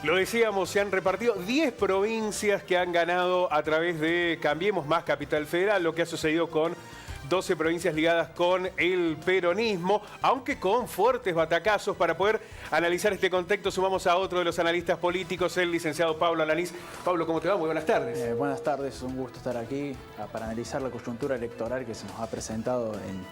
Lo decíamos, se han repartido 10 provincias que han ganado a través de Cambiemos Más Capital Federal, lo que ha sucedido con 12 provincias ligadas con el peronismo, aunque con fuertes batacazos. Para poder analizar este contexto sumamos a otro de los analistas políticos, el licenciado Pablo Alanís. Pablo, ¿cómo te va? Muy buenas tardes. Buenas tardes, un gusto estar aquí para analizar la coyuntura electoral que se nos ha presentado en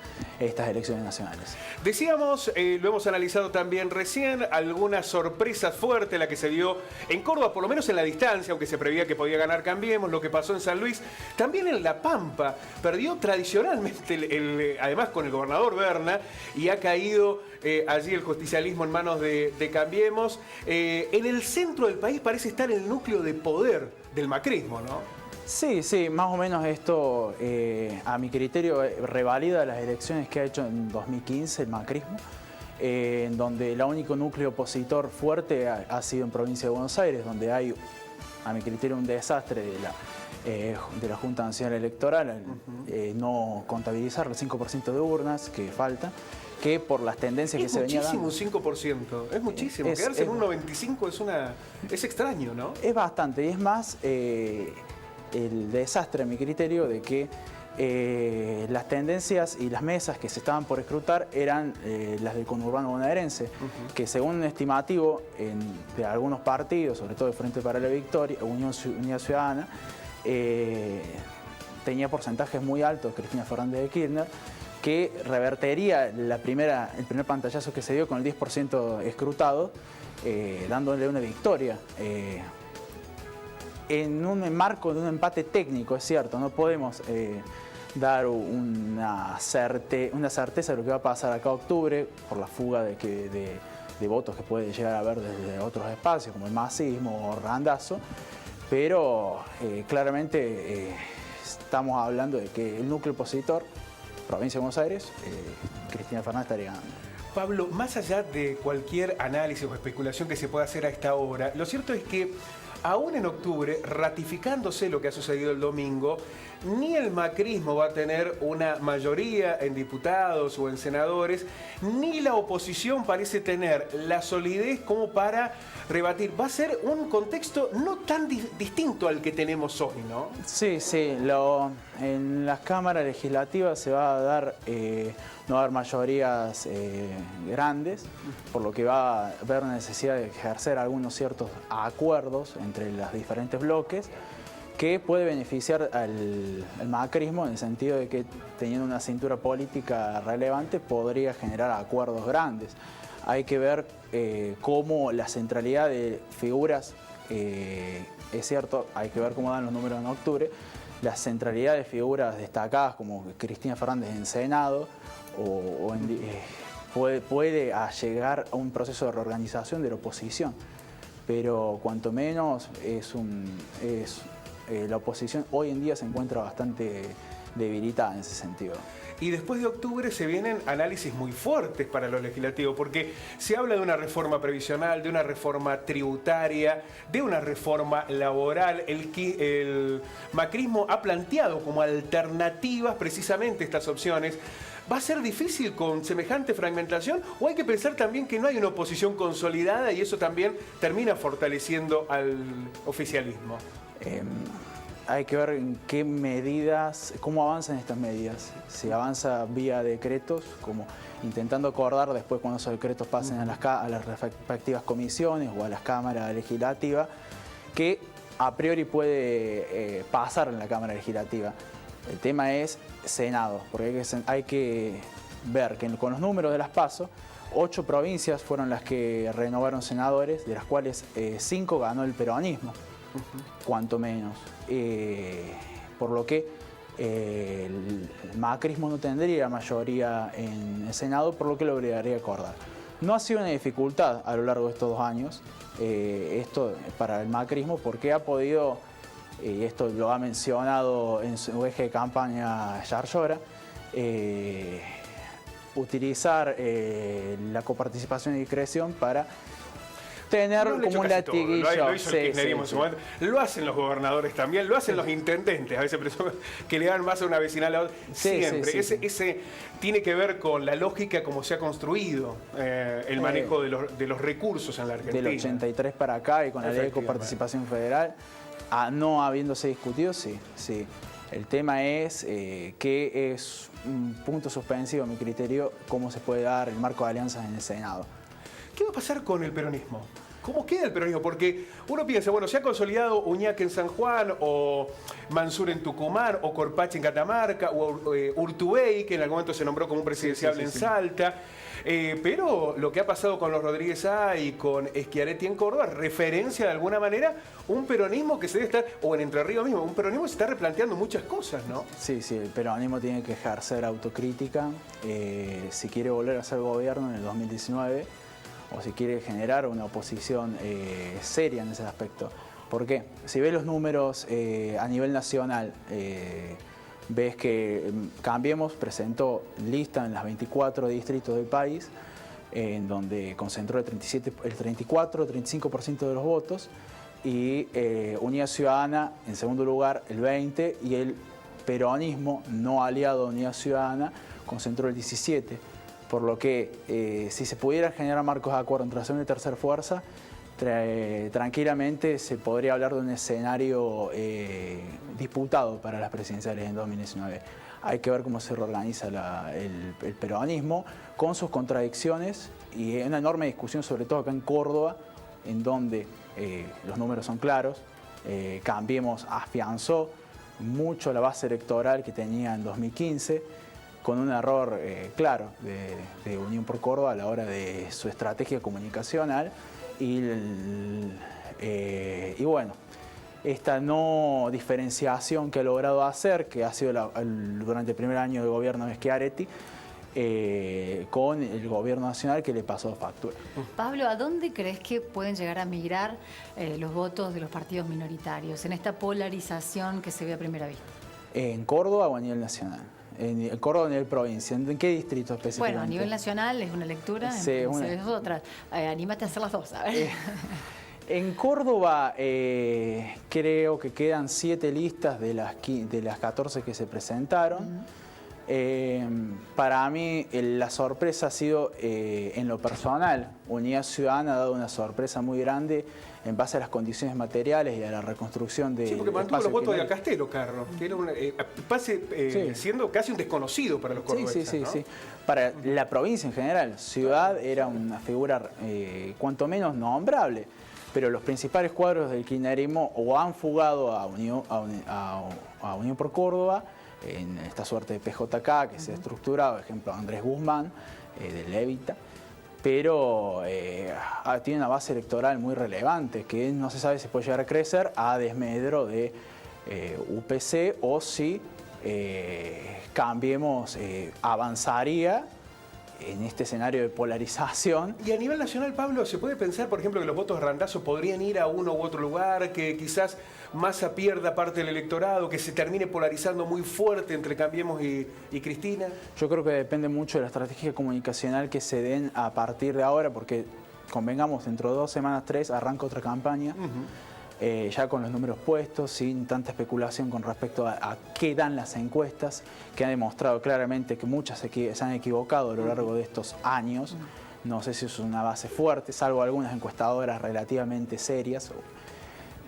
estas elecciones nacionales. Decíamos, lo hemos analizado también recién, alguna sorpresa fuerte la que se dio en Córdoba, por lo menos en la distancia, aunque se preveía que podía ganar Cambiemos, lo que pasó en San Luis, también en La Pampa, perdió tradicionalmente, además con el gobernador Berna, y ha caído allí el justicialismo en manos de Cambiemos. En el centro del país parece estar el núcleo de poder del macrismo, ¿no? Sí, más o menos esto, a mi criterio, revalida las elecciones que ha hecho en 2015 el macrismo, en donde el único núcleo opositor fuerte ha sido en provincia de Buenos Aires, donde hay, a mi criterio, un desastre de la Junta Nacional Electoral, no contabilizar el 5% de urnas que falta, que por las tendencias que se venía dando. Es muchísimo un 5%, es muchísimo. Quedarse en un 95% es extraño, ¿no? Es bastante, y es más el desastre, a mi criterio, de que las tendencias y las mesas que se estaban por escrutar eran las del conurbano bonaerense, que según un estimativo de algunos partidos, sobre todo el Frente para la Victoria, Unidad Ciudadana, tenía porcentajes muy altos Cristina Fernández de Kirchner, que revertería el primer pantallazo que se dio con el 10% escrutado, dándole una victoria. En un marco de un empate técnico, es cierto, no podemos dar una certeza de lo que va a pasar acá a octubre por la fuga de votos que puede llegar a haber desde otros espacios, como el masismo o Randazzo, pero claramente estamos hablando de que el núcleo opositor, provincia de Buenos Aires, Cristina Fernández estaría ganando. Pablo, más allá de cualquier análisis o especulación que se pueda hacer a esta hora, lo cierto es que aún en octubre, ratificándose lo que ha sucedido el domingo, ni el macrismo va a tener una mayoría en diputados o en senadores, ni la oposición parece tener la solidez como para rebatir. Va a ser un contexto no tan distinto al que tenemos hoy, ¿no? Sí, en las cámaras legislativas se va a dar, no va a haber mayorías grandes, por lo que va a haber una necesidad de ejercer algunos ciertos acuerdos entre los diferentes bloques que puede beneficiar al macrismo en el sentido de que teniendo una cintura política relevante podría generar acuerdos grandes. Hay que ver cómo la centralidad de figuras, es cierto, hay que ver cómo dan los números en octubre, la centralidad de figuras destacadas como Cristina Fernández en Senado puede llegar a un proceso de reorganización de la oposición, pero cuanto menos la oposición hoy en día se encuentra bastante debilitada en ese sentido. Y después de octubre se vienen análisis muy fuertes para lo legislativo, porque se habla de una reforma previsional, de una reforma tributaria, de una reforma laboral. El macrismo ha planteado como alternativas precisamente estas opciones. ¿Va a ser difícil con semejante fragmentación o hay que pensar también que no hay una oposición consolidada y eso también termina fortaleciendo al oficialismo? Hay que ver en qué medidas, cómo avanzan estas medidas. Si avanza vía decretos, como intentando acordar después cuando esos decretos pasen a las respectivas comisiones o a las cámaras legislativas, que a priori puede pasar en la Cámara Legislativa. El tema es Senado, porque hay que ver que con los números de las PASO, 8 provincias fueron las que renovaron senadores, de las cuales 5 ganó el peronismo, cuanto menos. Por lo que el macrismo no tendría mayoría en el Senado, por lo que lo obligaría a acordar. No ha sido una dificultad a lo largo de estos 2 años esto para el macrismo, porque ha podido, y esto lo ha mencionado en su eje de campaña Yarlora, utilizar la coparticipación y discreción para tener No le como un echó casi todo. latiguillo. Lo hizo el kirchnerismo en su momento. Lo hacen los gobernadores también, lo hacen los intendentes, a veces que le dan más a una vecinal a otra. Siempre. Ese tiene que ver con la lógica como se ha construido el manejo de los recursos en la Argentina. Del 83 para acá y con la ley de coparticipación federal, no habiéndose discutido, sí. El tema es que es un punto suspensivo a mi criterio cómo se puede dar el marco de alianzas en el Senado. ¿Qué va a pasar con el peronismo? ¿Cómo queda el peronismo? Porque uno piensa, bueno, se ha consolidado Uñaque en San Juan, o Mansur en Tucumán, o Corpache en Catamarca, o Urtubey, que en algún momento se nombró como un presidenciable en Salta. Pero lo que ha pasado con los Rodríguez A y con Schiaretti en Córdoba referencia de alguna manera un peronismo que se debe estar, o en Entre Ríos mismo, un peronismo que se está replanteando muchas cosas, ¿no? Sí, el peronismo tiene que ejercer autocrítica si quiere volver a ser gobierno en el 2019 o si quiere generar una oposición seria en ese aspecto. ¿Por qué? Si ves los números a nivel nacional, ves que Cambiemos presentó lista en las 24 distritos del país, en donde concentró el 34-35% de los votos, y Unidad Ciudadana en segundo lugar el 20%, y el peronismo no aliado a Unidad Ciudadana concentró el 17%. Por lo que si se pudiera generar marcos de acuerdo entre la segunda y tercera fuerza, tranquilamente se podría hablar de un escenario disputado para las presidenciales en 2019. Hay que ver cómo se reorganiza el peronismo con sus contradicciones y una enorme discusión, sobre todo acá en Córdoba, en donde los números son claros. Cambiemos afianzó mucho la base electoral que tenía en 2015, con un error claro de Unión por Córdoba a la hora de su estrategia comunicacional. Y bueno, esta no diferenciación que ha logrado hacer, que ha sido durante el primer año de gobierno de Schiaretti, con el gobierno nacional que le pasó factura. Pablo, ¿a dónde crees que pueden llegar a migrar los votos de los partidos minoritarios en esta polarización que se ve a primera vista? ¿En Córdoba o a nivel nacional? En Córdoba o a nivel provincia. ¿En qué distrito específicamente? Bueno, a nivel nacional es una lectura, Sí, es otra. Anímate a hacer las dos, a ver. En Córdoba creo que quedan 7 listas de las 14 que se presentaron. Para mí la sorpresa ha sido en lo personal. Unidad Ciudadana ha dado una sorpresa muy grande en base a las condiciones materiales y a la reconstrucción de... Sí, porque mantuvo los votos de Acastelo, Carro, que era siendo casi un desconocido para los cordobeses. Sí. Para la provincia en general, Ciudad era una figura cuanto menos nombrable, pero los principales cuadros del kirchnerismo o han fugado a Unión por Córdoba, en esta suerte de PJK que se ha estructurado, por ejemplo Andrés Guzmán, de Levita, pero tiene una base electoral muy relevante que no se sabe si puede llegar a crecer a desmedro de UPC o si Cambiemos avanzaría en este escenario de polarización. Y a nivel nacional, Pablo, ¿se puede pensar, por ejemplo, que los votos de Randazzo podrían ir a uno u otro lugar, que quizás Massa pierda parte del electorado, que se termine polarizando muy fuerte entre Cambiemos y Cristina? Yo creo que depende mucho de la estrategia comunicacional que se den a partir de ahora, porque convengamos, dentro de 2 semanas, 3, arranca otra campaña. Ya con los números puestos, sin tanta especulación con respecto a qué dan las encuestas, que han demostrado claramente que muchas se han equivocado a lo largo de estos años. No sé si es una base fuerte, salvo algunas encuestadoras relativamente serias.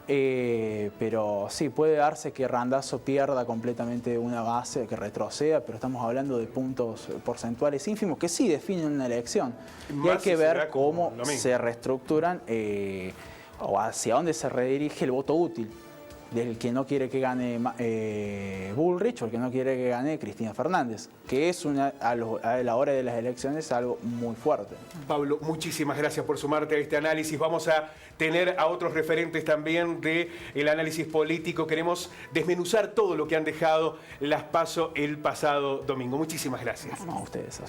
Pero sí, puede darse que Randazzo pierda completamente una base, que retroceda, pero estamos hablando de puntos porcentuales ínfimos que sí definen una elección. Y hay que ver cómo se reestructuran o hacia dónde se redirige el voto útil del que no quiere que gane Bullrich o el que no quiere que gane Cristina Fernández, que es a la hora de las elecciones algo muy fuerte. Pablo, muchísimas gracias por sumarte a este análisis. Vamos a tener a otros referentes también del análisis político. Queremos desmenuzar todo lo que han dejado las PASO el pasado domingo. Muchísimas gracias. No, a ustedes.